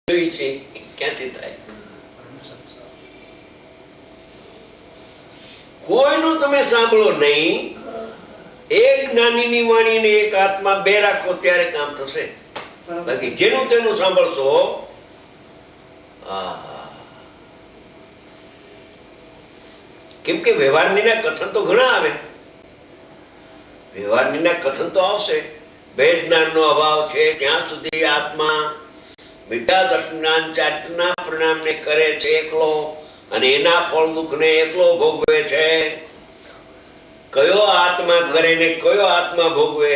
છે ક્યાંથી થાય? કોઈનું તમે સાંભળો નહીં. એક જ્ઞાનીની વાણી ને એક આત્મા બે રાખો ત્યારે કામ થશે. બાકી જેનું તેનું સાંભળશો, કેમ કે વ્યવહારની કથન તો ઘણા આવે. વ્યવહારની કથન તો આવશે. વેદ જ્ઞાનનો અભાવ છે ત્યાં સુધી આત્મા મિથ્યા દર્શન ચારિત્રના પરિણામને કરે છે એકલો, અને એના ફળ દુઃખને એકલો ભોગવે છે. કયો આત્મા કરે ને કયો આત્મા ભોગવે?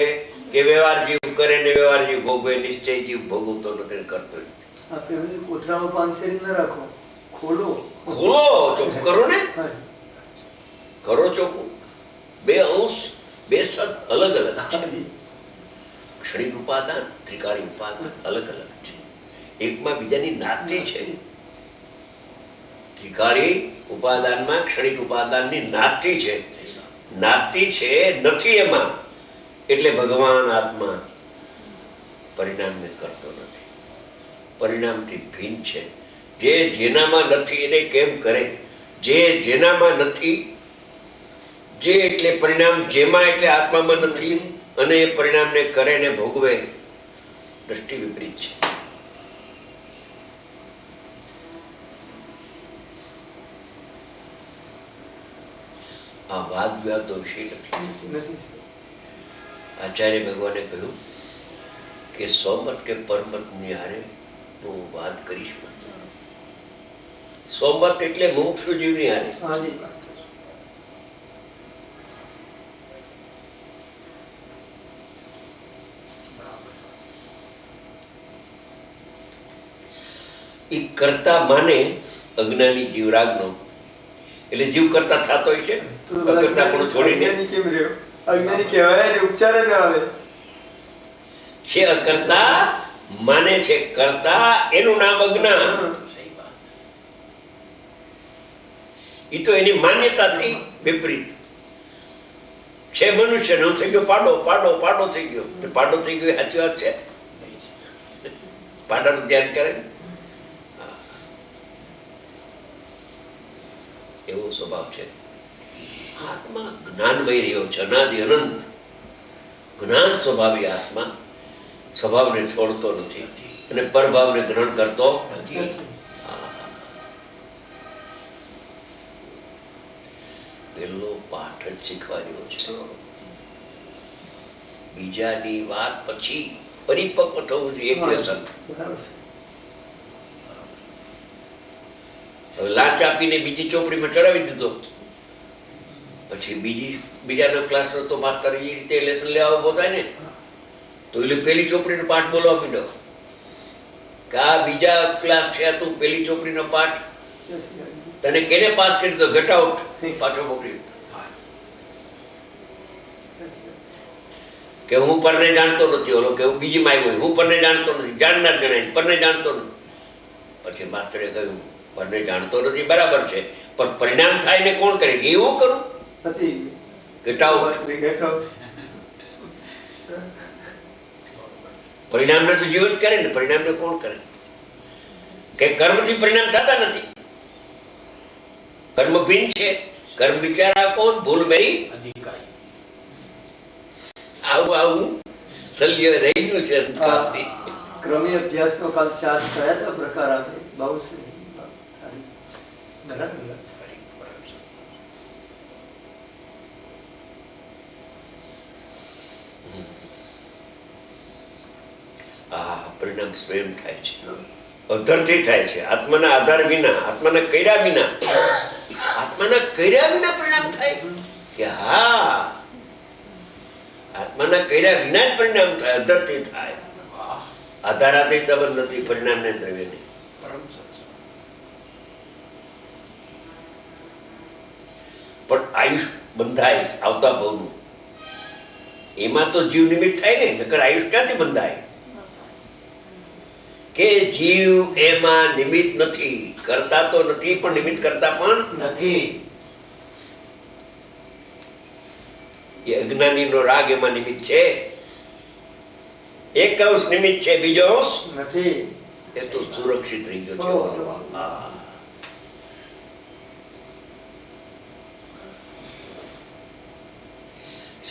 કે વ્યવહાર જીવ કરે ને વ્યવહાર જીવ ભોગવે. નિશ્ચય જીવ ભોગવતો નથી, કરતો નથી. કોથળામાં પાંચસેરી ન રાખો, ખોલો ચોખ્ખું કરો ને, કરો ચોખ્ખું. બે અંશ બે સત અલગ અલગ છે. ક્ષણિક ઉપાદાન, ત્રિકાળી ઉપાદાન અલગ અલગ છે. એકમાં બીજાની નાસ્તિ છે. ત્રિકાળી ઉપાદાનમાં ક્ષણિક ઉપાદાનની નાસ્તિ છે. નાસ્તિ છે નથી એમાં, એટલે ભગવાન આત્મા પરિણામને કરતો નથી. પરિણામથી ભિન્ન છે. જે જેનામાં નથી એને કેમ કરે? જે જેનામાં નથી, જે એટલે પરિણામ, જેમાં એટલે આત્મામાં નથી, અને એ પરિણામને કરે ને ભોગવે. દ્રષ્ટિ વિપરીત છે. આ વાદ વિવાદનો વિષય નથી. આચાર્ય ભગવાને કહ્યું કે સોમત કે પરમત ની હારે હું વાત કરીશ. સોમત એટલે મોક્ષ જીવની હારે. એ કરતા માને અજ્ઞાની જીવરાગનો, એટલે જીવ કરતા થતો હોય છે. અકર્તા પણ છોડીને અજ્ઞાની કહેવાય ને ઉપચાર ન આવે. છે અકર્તા માને છે કરતા, એનું નામ અજ્ઞાન. એ તો એની માન્યતાથી વિપરીત છે. મનુષ્ય નો થઈ ગયો પાડો, પાડો પાડો થઈ ગયો. પાડો થઈ ગયો સાચી વાત છે. પાડાનું ધ્યાન કરે એવો સ્વભાવ છે. આત્મા જ્ઞાનમય રહ્યો છે અનાદિ અનંત. જ્ઞાન સ્વભાવી આત્મા સ્વભાવને છોડતો નથી અને પરભાવને ગ્રહણ કરતો નથી. પહેલો પાઠ જ શીખવાડ્યો છે. બીજાની વાત પછી પરિપક્વ થવું છે એક વ્યસન. હવે લાંચ આપીને બીજી ચોપડીમાં ચડાવી દીધો, પછી બીજાનો ક્લાસનો તો માસ્તર એ રીતે લેસન લેવા ઉભો થાય ને, તો એટલે પેલી ચોપડીનો પાઠ બોલવા માંડ્યો કે આ બીજા ક્લાસ છે, તું પેલી ચોપડીનો પાઠ તને કેને પાસ કરી દીધો? ગેટ આઉટ, પાછો મોકલી દીધો. કે હું પરને જાણતો નથી. ઓલો કે બીજી માં આવ્યો, હું પરને જાણતો નથી. જાણનાર જણાય, પરને જાણતો નથી. પછી માસ્તરે કહ્યું પરને જાણતો નથી બરાબર છે, પણ પરિણામ થાય ને કોણ કરે? કે એવું કરું પરિણામને તો જીવ જ કરે ને. પરિણામને કોણ કરે? કે કર્મથી પરિણામ થતા નથી. કર્મ ભિન્ન છે. કર્મ વિચારા કોણ? ભૂલ મેરી અધિકારી. આવું આવું શલ્ય રહ્યું છે. ક્રમી અભ્યાસ નો કાલ 4 કયા પ્રકાર આપે? બહુ સારી. પરિણામ સ્વયં થાય છે, અધરથી થાય છે. આત્માના આધાર વિના, આત્માના કર્યા વિના, આત્માના કર્યા વિના પરિણામ થાય. કે હા, આત્માના કર્યા વિના જ પરિણામ થાય, અધરથી થાય. આધારાથી સંબંધ નથી પરિણામને દ્રવ્યને. પણ આયુષ બંધાય આવતા ભવનું, એમાં તો જીવ નિમિત્ત થાય ને. નકર આયુષ ક્યાંથી બંધાય? કે જીવ એમાં નિમિત્ત નથી. કરતા તો નથી, પણ નિમિત્ત કરતા પણ નથી. એ અજ્ઞાનીનો રાગ એમાં નિમિત્ત છે. એક અંશ નિમિત્ત છે, બીજો અંશ નથી. એ તો સુરક્ષિત રહી ગયો છે. હા.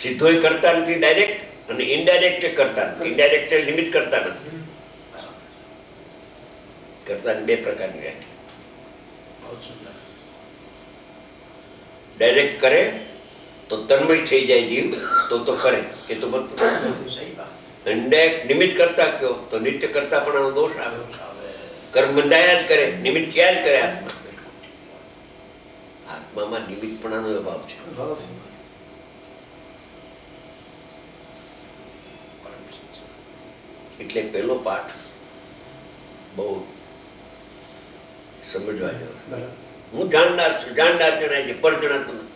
સીધોય કરતા નથી ડાયરેક્ટ, અને ઇનડાયરેક્ટ કરતા નથી. ઇનડાયરેક્ટ નિમિત્ત કરતા નથી. કરતાની બે પ્રકારની વ્યાખ્યા. ડાયરેક્ટ કરે તો તન્મય થઈ જાય જીવ, તો કરે, એ તો બનતું. ઇનડાયરેક્ટ નિમિત્ત કરતા કયો તો નિત્ય કરતા પણ દોષ આવે. કર્મ બંધાયા જ કરે, નિમિત્ત થયા જ કરે. આત્મામાં નિમિત્તપણાનો અભાવ છે. એટલે પેલો પાઠ બહુ સમજવા જેવો. હું જાણનાર છું, જાણનાર જણાય છે, પર જણાતું નથી.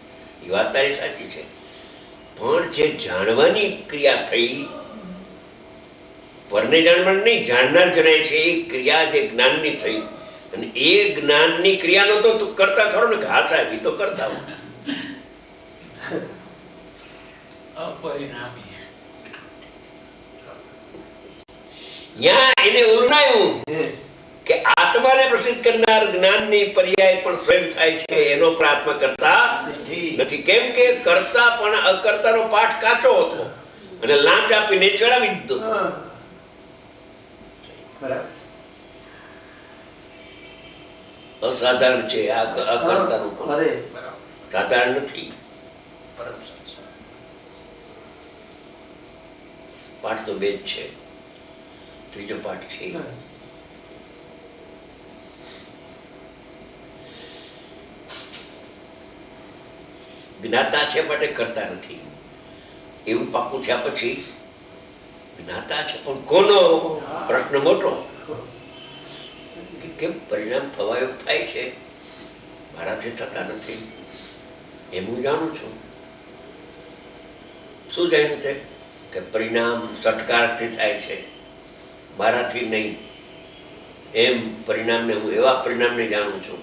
એ વાત તારી સાચી છે, પણ જે જાણવાની ક્રિયા થઈ, પરને જાણવાનું નહીં, જાણનાર જણાય છે, એ ક્રિયા જે જ્ઞાનની થઈ, અને એ જ્ઞાનની ક્રિયાનો તો તું કરતા ખરો ને. હા સાહેબ, એ તો કરતા હોય. ત્યાં એને ઉલનાયું કે આત્માને પ્રસિદ્ધ કરનાર જ્ઞાનની પર્યાય પણ સ્વયં થાય છે, એનો પણ આત્મા કરતા નથી. કેમ કે કરતા પણ અકર્તાનો પાઠ કાચો હતો અને લાંચ આપીને ચડાવી દીધો. અસાધારણ છે આ અકર્તાનું પણ, સાધારણ નથી. પાઠ તો બે જ છે, ત્રીજો પાઠ છે. જ્ઞાતા છે માટે કરતા નથી, એવું પાકું થયા પછી જ્ઞાતા છે પણ કોનો? પ્રશ્ન મોટો. કેમ પરિણામ થવાયો થાય છે, મારાથી થતા નથી, એમ હું જાણું છું. શું જાણ્યું તે? કે પરિણામ સટકારથી થાય છે, મારાથી નહીં. એમ પરિણામને હું એવા પરિણામને જાણું છું.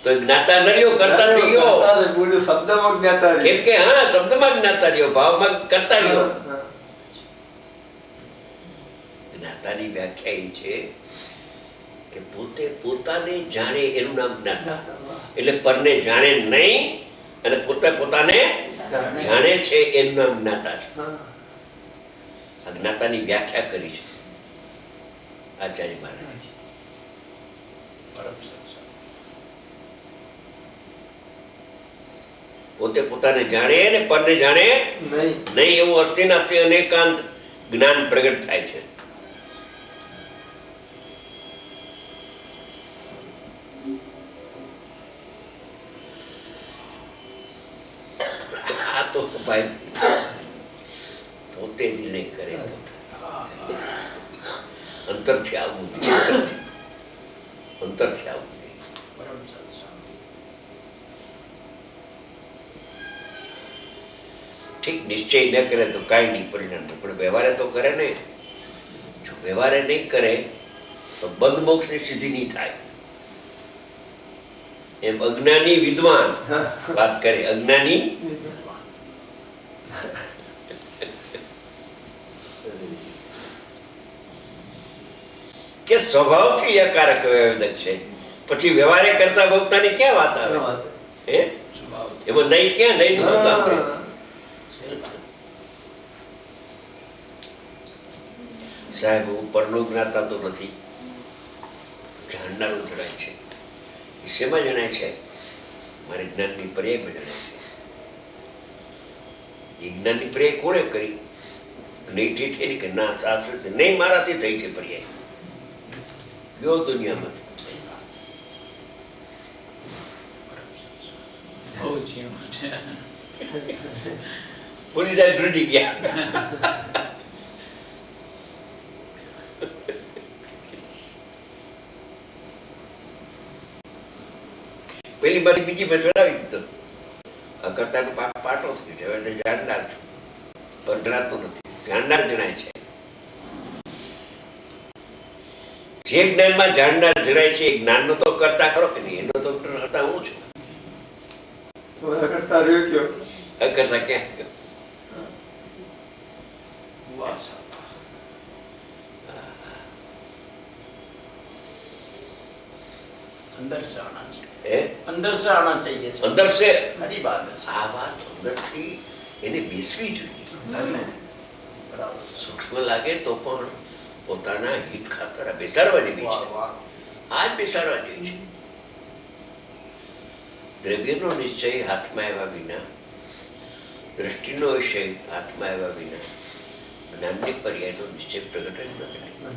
તો જ્ઞાતા ન રહ્યો, કરતા થઈ ગયો. શબ્દમાં જ્ઞાતા, કેમ કે હા, શબ્દમાં જ્ઞાતા રહ્યો, ભાવમાં કરતા રહ્યો. જ્ઞાતાની વ્યાખ્યા એ છે કે પોતે પોતાને જાણે એનું નામ જ્ઞાતા. એટલે પરને જાણે નહીં અને પોતે પોતાને જાણે છે એનું નામ જ્ઞાતા છે. આ જ્ઞાતાની વ્યાખ્યા કરી છે આચાર્ય મહારાજ. પોતે પોતાને જાણે ને પરને જાણે નહીં, એવું અસ્થિનાસ્તિ અનેકાંત જ્ઞાન પ્રગટ થાય છે. આ તો ભાઈ પોતે નિર્ણય કરે, અંતરથી આવવું જોઈએ, અંતરથી આવવું. ઠીક, નિશ્ચય ન કરે તો કાંઈ નહીં પરિણામ, પણ વ્યવહારે તો કરે ને. જો વ્યવહારે નહીં કરે તો બંધ મોક્ષની સિદ્ધિ નહીં થાય. એમ અજ્ઞાની વિદ્વાન વાત કરે, અજ્ઞાની કે સ્વભાવથી યકારક વ્યવદક છે, પછી વ્યવહારે કરતા ભોગતાની ક્યાં વાત આવે? હે, એમાં નહીં ક્યાં? નહીં નું શું કામ છે? સાહેબ, હું પરનો જ્ઞાતા તો નથી, જાણનારું જણાય છે. શેમાં જણાય છે? મારે જ્ઞાનની પર્યાયમાં જણાય છે. એ જ્ઞાનની પર્યાય કોણે કરી? નહીંથી થઈ કે ના શાસ્ત્ર નહીં, મારાથી થઈ છે પર્યાય. ગયો દુનિયામાંથી, પૂરી જાય ધ્રુડી ગયા. પેલી બારી બીજી મેં ચડાવી દીધો. અકર્તાનો પાટો થઈ ગયો. હવે જાણનાર છું, પણ જણાતું નથી. જાણનાર જણાય છે. જે જ્ઞાનમાં જાણનાર જણાય છે, એ જ્ઞાનનો તો કરતા ખરો કે નહીં? એનો તો કરતા હું છું. અકર્તા રહ્યો કયો? અકર્તા ક્યાં ગયો? अंदर से आना चाहिए, હે अंदर से आना चाहिए। અંદર છે खरी बात है। આ વાત અંદરથી એને બેસવી જોઈએ. धन्य है। बराबर। સૂક્ષ્મ લાગે તો પણ પોતાના હિત ખાતર આ બેસાડવા જેવી वाह છે. वाह। આ જ બેસાડવા જેવી છે. દ્રવ્યનો નિશ્ચય હાથમાં આવ્યા વિના, દ્રષ્ટિનો વિષય હાથમાં આવ્યા વિના જ્ઞાનની પર્યાયનો નિશ્ચય પ્રગટ જ ન થાય.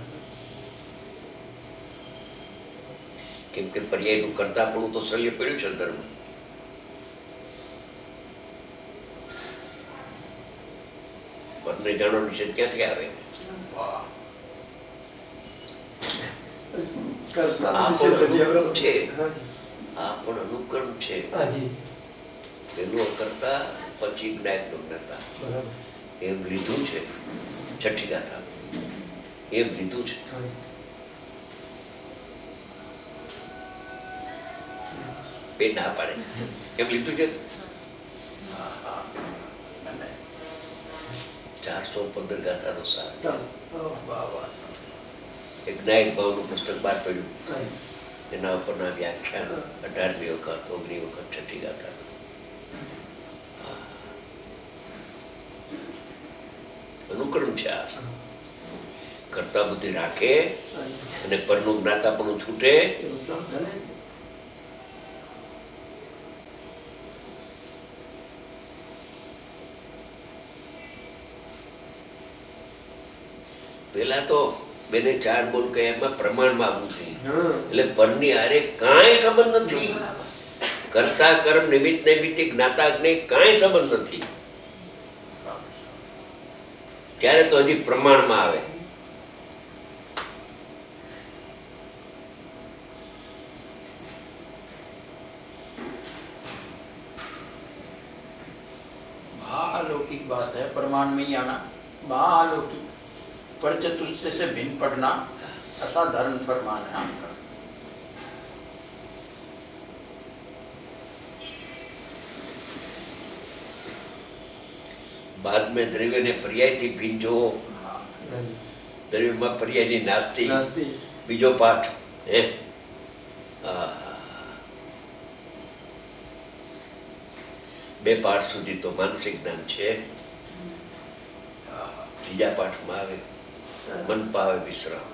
કેમ કે પર્યાયનું કરતા પણ તો શલ્ય પડ્યું છે અંદરમાં. પરને જાણો નિષેધ ક્યાંથી આવે? वाह। કરતા આ વિશે પણ બધી અનુકરણ છે. હાજી. આ પણ અનુકરણ છે. હાજી પેલું અકર્તા પછી જ્ઞાનનો જ્ઞાતા બરાબર એમ લીધું છે. છઠ્ઠી ગાથા એમ લીધું છે. હાજી. બે ના પાડે એમ લીધું છે. हाँ हाँ। धन्य है। 415 ગાથાનો સાર. ચાલો. वाह वाह। એક નાયક ભાવનું પુસ્તક બહાર પડ્યું. હાજી. એના ઉપરના વ્યાખ્યાન 18મી વખત 19મી વખત છઠ્ઠી ગાથા. અનુકરણ છે આ. કરતા બુદ્ધિ રાખે હાજી. અને પરનું જ્ઞાતા પણ છૂટે. એવું તો ભલે. પેલા તો બેને 4 બોલ કહે એમાં પ્રમાણમાં આવવું જોઈએ. હા. એટલે પરની હારે કાંઈ સંબંધ નથી. કરતા કર્મ નિમિત્ત નૈમિત્તિક જ્ઞાતા જ્ઞેય કાંઈ સંબંધ નથી. ત્યારે તો હજી પ્રમાણમાં આવે. महालौकिक बात है प्रमाण में ही आना। महालौकिक पर चतुष्ट से भिन्न पढ़ना असाधारण प्रमाण है आपका। बाद में દ્રવ્ય ને પર્યાયથી ભિન્ન જોવો. હાજી. દ્રવ્યમાં પર્યાયની નાસ્તી. નાસ્તી. બીજો પાઠ હે આહા. બે પાઠ સુધી તો માનસિક જ્ઞાન છે. ત્રીજા પાઠમાં આવે મન પાવે વિશ્રામ.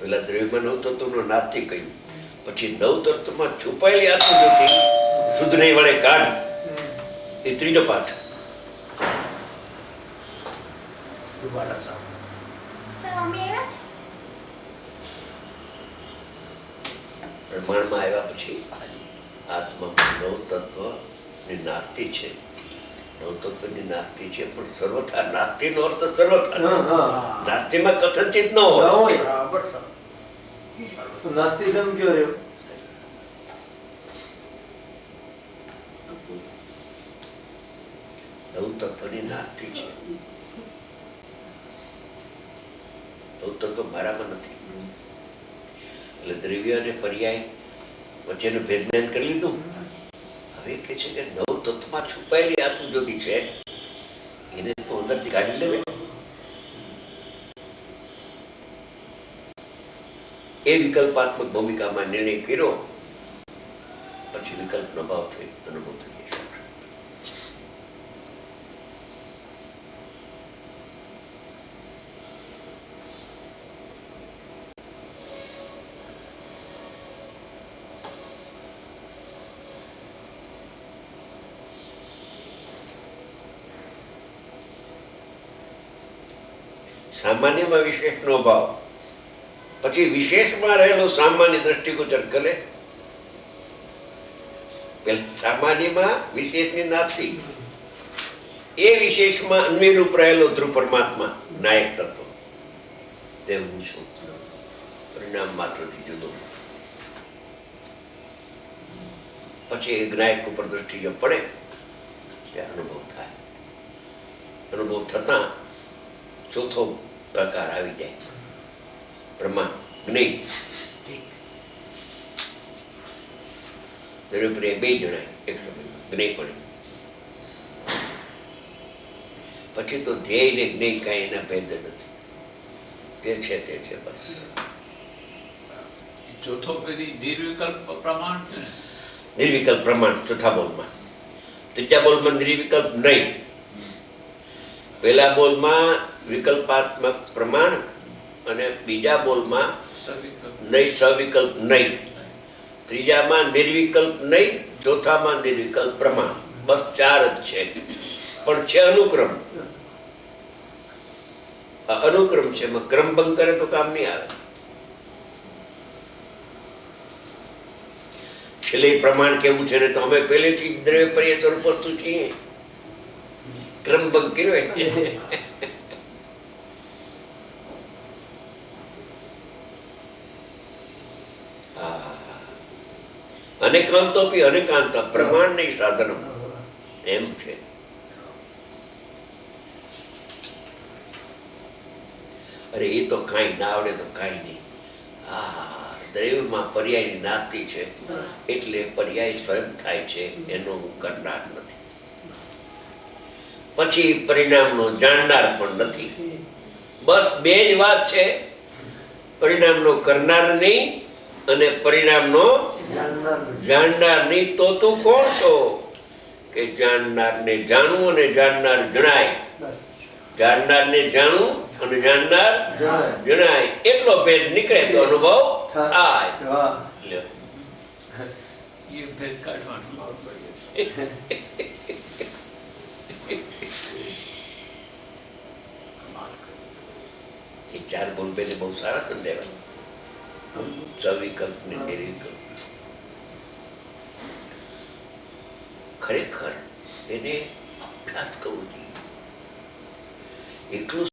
પેલા દ્રવ્યમાં નવ તત્વનો નાસ્તિક કહ્યું, પછી નવ તત્વમાં છુપાયેલી આત્મજ્યોતિ શુદ્ધ નહીં વડે કાઢ. એ ત્રીજો પાઠ. दोबारा साहब। પ્રમાણમાં આવ્યા પછી આત્મામાં નવ તત્વની નાસ્તિ છે. નવ તત્વની નાસ્તિ છે પણ સર્વથા નાસ્તિનો અર્થ સર્વથા. હા હા. નાસ્તિમાં કથનચિત ન ના હોય. હોય. बराबर साहब। તો નાસ્તિકમ કયો રહ્યો? નવ તત્વની નાસ્તિ છે. નવ તત્વ મારામાં નથી. એટલે દ્રવ્ય અને પર્યાય વચ્ચેનું ભેદ જ્ઞાન કરી લીધું. હવે કે છે કે નવ તત્વમાં છુપાયેલી આત્મજ્યોતિ છે એને તો અંદરથી કાઢી લેવે. એ વિકલ્પાત્મક ભૂમિકામાં નિર્ણય કર્યો પછી વિકલ્પનો ભાવ થઈ અનુભવ થઈ જશે. સામાન્યમાં વિશેષનો ભાવ, પછી વિશેષમાં રહેલો સામાન્ય દ્રષ્ટિગોચર કરે. સામાન્યમાં વિશેષની નાસ્તિ, એ વિશેષમાં અન્વયરૂપ રહેલો ધ્રુવ પરમાત્મા નાયક તત્વ તે હું છું. પરિણામ માત્રથી જુદો. પછી એ જ્ઞાયક ઉપર દ્રષ્ટિ જો પડે તે અનુભવ થાય. અનુભવ થતા ચોથો પ્રકાર આવી જાય, પ્રમાણ જ્ઞેય. દ્રવ્યપ્રિય બે જણાય એક સમયમાં જ્ઞેયપણે. પછી તો ધ્યેય ને જ્ઞેય કાંઈ એના ભેદ નથી. તે છે તે છે બસ. ચોથો પેલી નિર્વિકલ્પ પ્રમાણ છે ને, નિર્વિકલ્પ પ્રમાણ ચોથા બોલમાં. ત્રીજા બોલમાં નિર્વિકલ્પ નહીં. પહેલા બોલમાં વિકલ્પાત્મક પ્રમાણ અને બીજા બોલમાં સવિકલ્પ નહીં સવિકલ્પ નહીં. ત્રીજામાં નિર્વિકલ્પ નહીં, ચોથામાં નિર્વિકલ્પ પ્રમાણ. બસ 4 જ છે. પણ છે અનુક્રમ. આ અનુક્રમ છે, એમાં ક્રમભંગ કરે તો કામ નહીં આવે. છેલ્લે પ્રમાણ કેવું છે ને, તો અમે પહેલેથી દ્રવ્યપ્રિય સ્વરૂપ વસ્તુ છીએ. ક્રમભંગ કર્યો એટલે અનેકાંતોપી અનેકાંત પ્રમાણ નહીં સાધન એમ છે. અરે એ તો કાંઈ ના આવડે તો કાંઈ નહીં. દ્રવ્યમાં પર્યાયની નાસ્તિ છે એટલે પર્યાય સ્વયં થાય છે, એનો હું કરનાર નથી. પછી પરિણામનો જાણનાર પણ નથી. બસ 2 જ વાત છે, પરિણામનો કરનાર નહીં અને પરિણામનો જાણનાર નહીં. તો તું કોણ છો કે જાણનારને જાણવું અને જાણનાર જણાય? જાણનારને જાણવું અને જાણનાર જણાય એટલો ભેદ નીકળે તો અનુભવ થાય. લ્યો. એ ભેદ કાઢવાનો. એ 4 બોલ બેને બહુ સારા સમજાવ્યા. સવિકલ્પ ને નિર્વિકલ્પ ખરેખર એને અભ્યાસ કરવો જોઈએ. એકલું